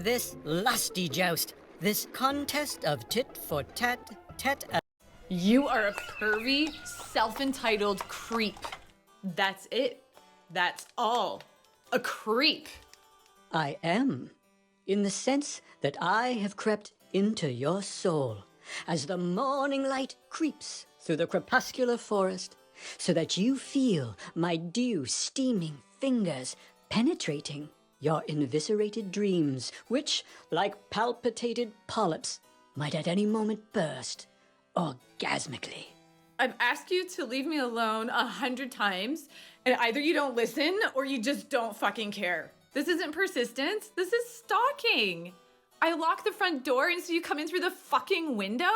this lusty joust, this contest of tit for tat, You are a pervy, self-entitled creep. That's it. That's all. A creep. I am, in the sense that I have crept into your soul as the morning light creeps through the crepuscular forest, so that you feel my dew-steaming fingers penetrating your inviscerated dreams, which, like palpitated polyps, might at any moment burst orgasmically. I've asked you to leave me alone 100 times, and either you don't listen or you just don't fucking care. This isn't persistence, this is stalking. I lock the front door and so you come in through the fucking window?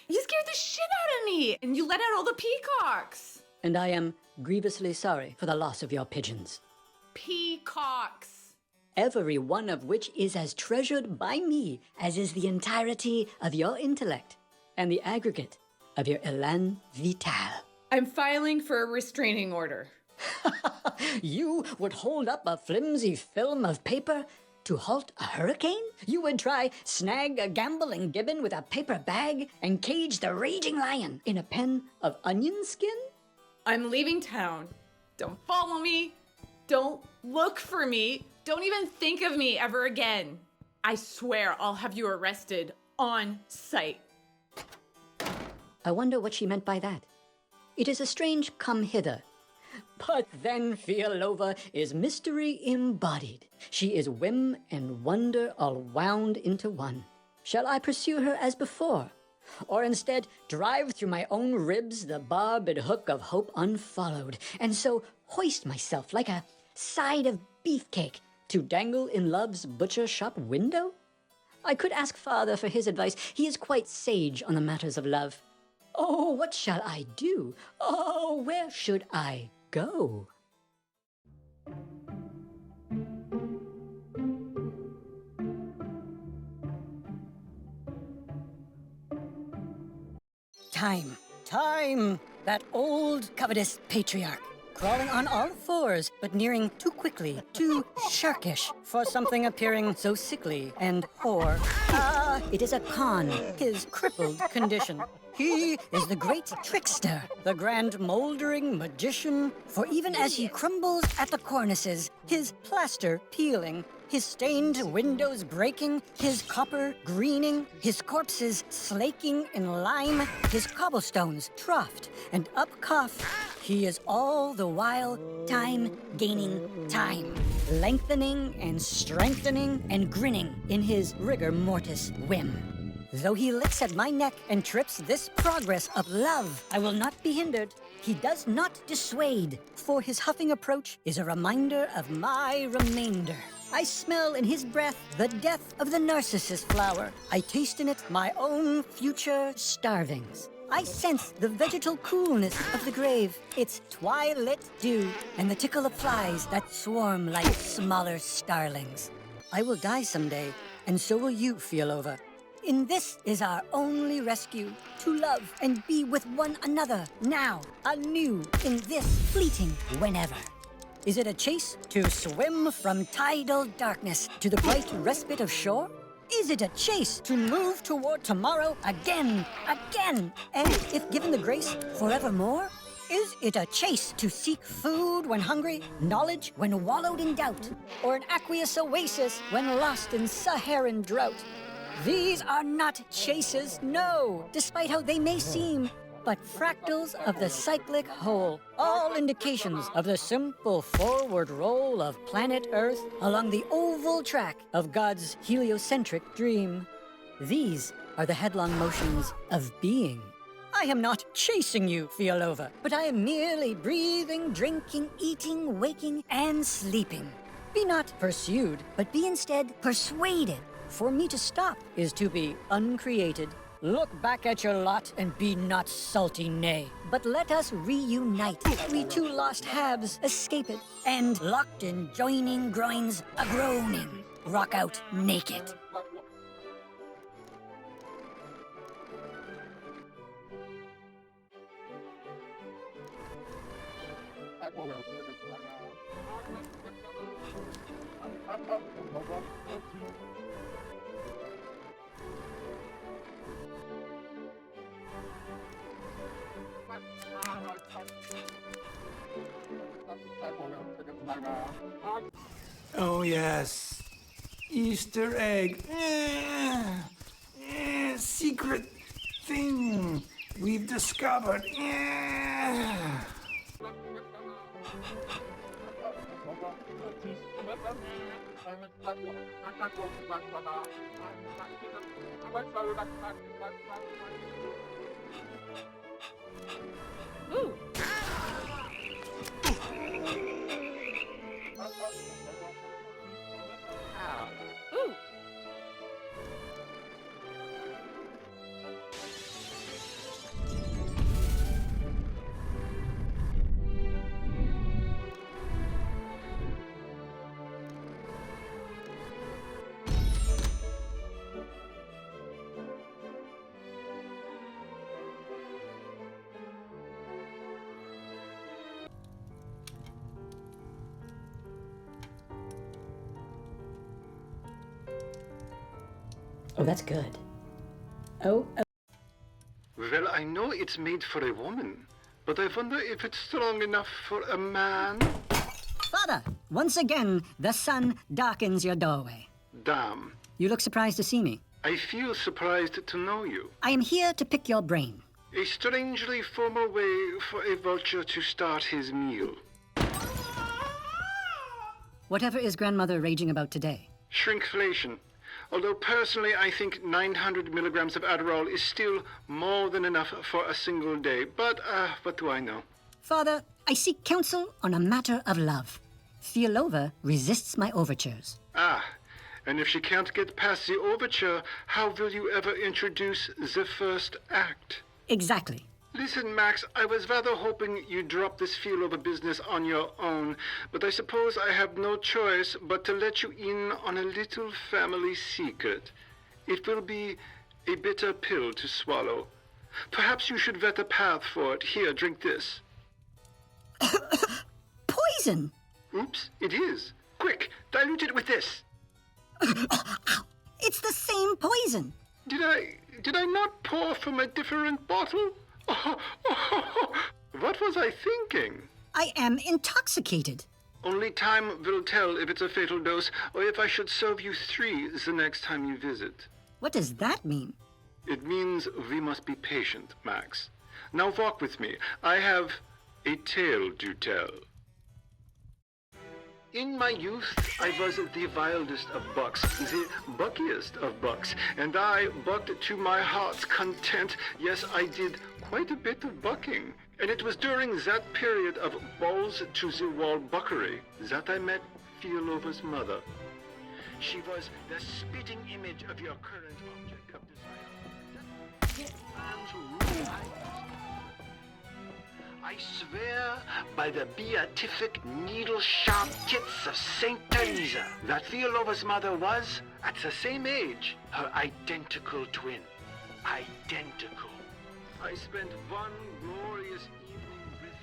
You scared the shit out of me, and you let out all the peacocks. And I am grievously sorry for the loss of your pigeons. Peacocks. Every one of which is as treasured by me as is the entirety of your intellect and the aggregate of your élan vital. I'm filing for a restraining order. You would hold up a flimsy film of paper to halt a hurricane? You would try snag a gambolling gibbon with a paper bag and cage the raging lion in a pen of onion skin? I'm leaving town. Don't follow me. Don't look for me. Don't even think of me ever again. I swear I'll have you arrested on sight. I wonder what she meant by that. It is a strange come hither. But then Fialova is mystery embodied. She is whim and wonder all wound into one. Shall I pursue her as before? Or instead drive through my own ribs the barbed hook of hope unfollowed, and so hoist myself like a side of beefcake to dangle in love's butcher shop window? I could ask father for his advice. He is quite sage on the matters of love. Oh, what shall I do? Oh, where should I go? Time, that old covetous patriarch, crawling on all fours, but nearing too quickly, too sharkish for something appearing so sickly and hoar. It is a con, his crippled condition. He is the great trickster, the grand moldering magician, for even as he crumbles at the cornices, his plaster peeling, his stained windows breaking, his copper greening, his corpses slaking in lime, his cobblestones troughed and upcough, he is all the while time gaining time, lengthening and strengthening and grinning in his rigor mortis whim. Though he licks at my neck and trips this progress of love, I will not be hindered. He does not dissuade, for his huffing approach is a reminder of my remainder. I smell in his breath the death of the narcissus flower. I taste in it my own future starvings. I sense the vegetal coolness of the grave, its twilight dew, and the tickle of flies that swarm like smaller starlings. I will die someday, and so will you, Fialova. In this is our only rescue, to love and be with one another, now, anew, in this fleeting whenever. Is it a chase to swim from tidal darkness to the bright respite of shore? Is it a chase to move toward tomorrow again, and, if given the grace, forevermore? Is it a chase to seek food when hungry, knowledge when wallowed in doubt, or an aqueous oasis when lost in Saharan drought? These are not chases, no, despite how they may seem, but fractals of the cyclic whole, all indications of the simple forward roll of planet Earth along the oval track of God's heliocentric dream. These are the headlong motions of being. I am not chasing you, Fialova, but I am merely breathing, drinking, eating, waking, and sleeping. Be not pursued, but be instead persuaded. For me to stop is to be uncreated. Look back at your lot and be not salty, nay. But let us reunite. We two lost halves escape it, and locked in joining groins a-groaning, rock out naked. Oh, yes. Easter egg. Secret thing we've discovered. Ooh. Ooh. Oh, that's good. Oh, Well, I know it's made for a woman, but I wonder if it's strong enough for a man. Father, once again, the sun darkens your doorway. Damn. You look surprised to see me. I feel surprised to know you. I am here to pick your brain. A strangely formal way for a vulture to start his meal. Whatever is grandmother raging about today? Shrinkflation. Although personally I think 900 milligrams of Adderall is still more than enough for a single day. But, what do I know? Father, I seek counsel on a matter of love. Fialova resists my overtures. Ah, and if she can't get past the overture, how will you ever introduce the first act? Exactly. Listen, Max, I was rather hoping you'd drop this feel-over business on your own, but I suppose I have no choice but to let you in on a little family secret. It will be a bitter pill to swallow. Perhaps you should vet a path for it. Here, drink this. Poison! Oops, it is. Quick, dilute it with this. It's the same poison! Did I not pour from a different bottle? What was I thinking? I am intoxicated. Only time will tell if it's a fatal dose or if I should serve you 3 the next time you visit. What does that mean? It means we must be patient, Max. Now walk with me. I have a tale to tell. In my youth, I was the wildest of bucks, the buckiest of bucks, and I bucked to my heart's content. Yes, I did quite a bit of bucking. And it was during that period of balls-to-the-wall buckery that I met Fialova's mother. She was the spitting image of your current object of desire. I swear by the beatific needle-sharp tits of Saint Teresa that Fialova's mother was, at the same age, her identical twin. Identical. I spent one glorious evening with her.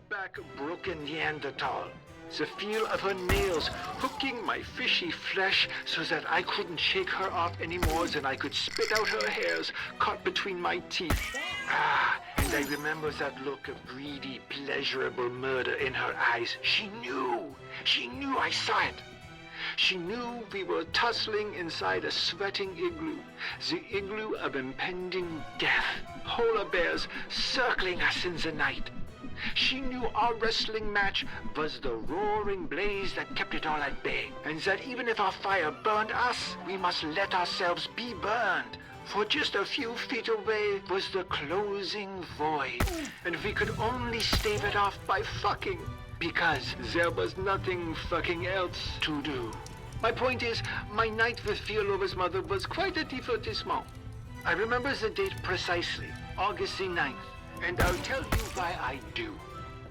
back broken Neanderthal. The feel of her nails hooking my fishy flesh so that I couldn't shake her off any more than I could spit out her hairs caught between my teeth. And I remember that look of greedy, pleasurable murder in her eyes. She knew I saw it. She knew we were tussling inside a sweating igloo, the igloo of impending death, polar bears circling us in the night. She knew our wrestling match was the roaring blaze that kept it all at bay, and that even if our fire burned us, we must let ourselves be burned. For just a few feet away was the closing void, and we could only stave it off by fucking, because there was nothing fucking else to do. My point is, my night with Fialova's mother was quite a divertissement. I remember the date precisely, August the 9th. And I'll tell you why I do.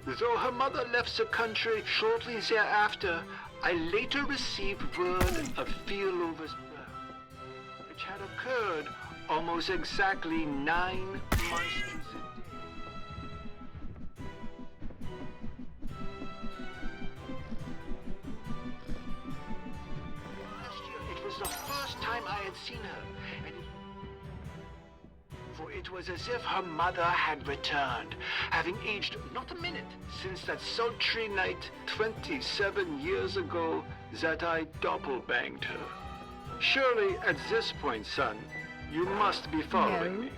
Though her mother left the country shortly thereafter, I later received word of Fialova's birth, which had occurred almost exactly 9 months to the day. Last year, it was the first time I had seen her, and for it was as if her mother had returned, having aged not a minute since that sultry night 27 years ago that I doppelbanged her. Surely at this point, son, you must be following me.